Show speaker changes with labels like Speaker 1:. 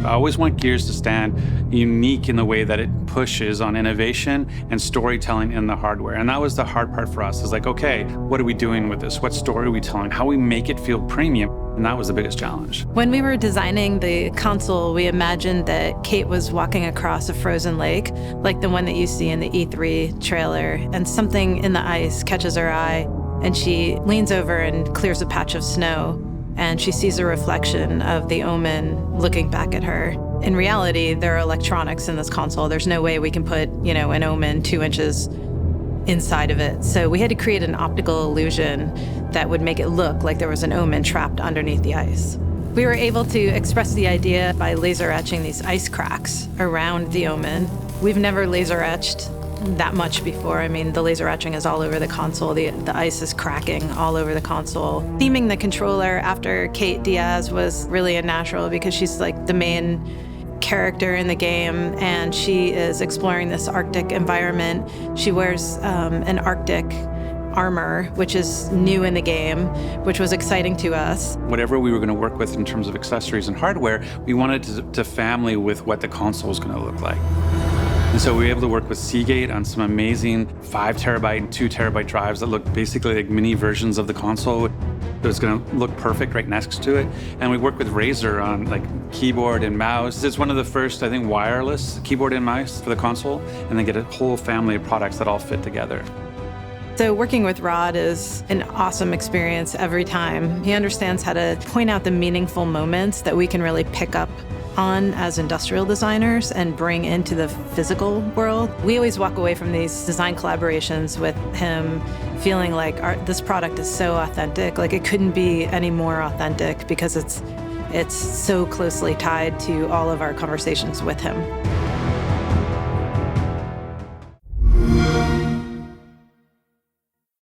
Speaker 1: I always want Gears to stand unique in the way that it pushes on innovation and storytelling in the hardware. And that was the hard part for us, is like, okay, what are we doing with this? What story are we telling? How we make it feel premium? And that was the biggest challenge.
Speaker 2: When we were designing the console, we imagined that Kait was walking across a frozen lake, like the one that you see in the E3 trailer, and something in the ice catches her eye, and she leans over and clears a patch of snow, and she sees a reflection of the Omen looking back at her. In reality, there are electronics in this console. There's no way we can put, an Omen 2 inches inside of it. So we had to create an optical illusion that would make it look like there was an Omen trapped underneath the ice. We were able to express the idea by laser etching these ice cracks around the Omen. We've never laser etched that much before. I mean, the laser etching is all over the console. The ice is cracking all over the console. Theming the controller after Kait Diaz was really a natural because she's like the main character in the game, and she is exploring this Arctic environment. She wears an Arctic armor, which is new in the game, which was exciting to us.
Speaker 1: Whatever we were going to work with in terms of accessories and hardware, we wanted to family with what the console was going to look like. And so we were able to work with Seagate on some amazing 5 terabyte and 2 terabyte drives that look basically like mini versions of the console. It was going to look perfect right next to it. And we worked with Razer on like keyboard and mouse. It's one of the first, I think, wireless keyboard and mouse for the console, and then get a whole family of products that all fit together.
Speaker 2: So working with Rod is an awesome experience every time. He understands how to point out the meaningful moments that we can really pick up on as industrial designers and bring into the physical world. We always walk away from these design collaborations with him feeling like this product is so authentic. Like it couldn't be any more authentic because it's so closely tied to all of our conversations with him.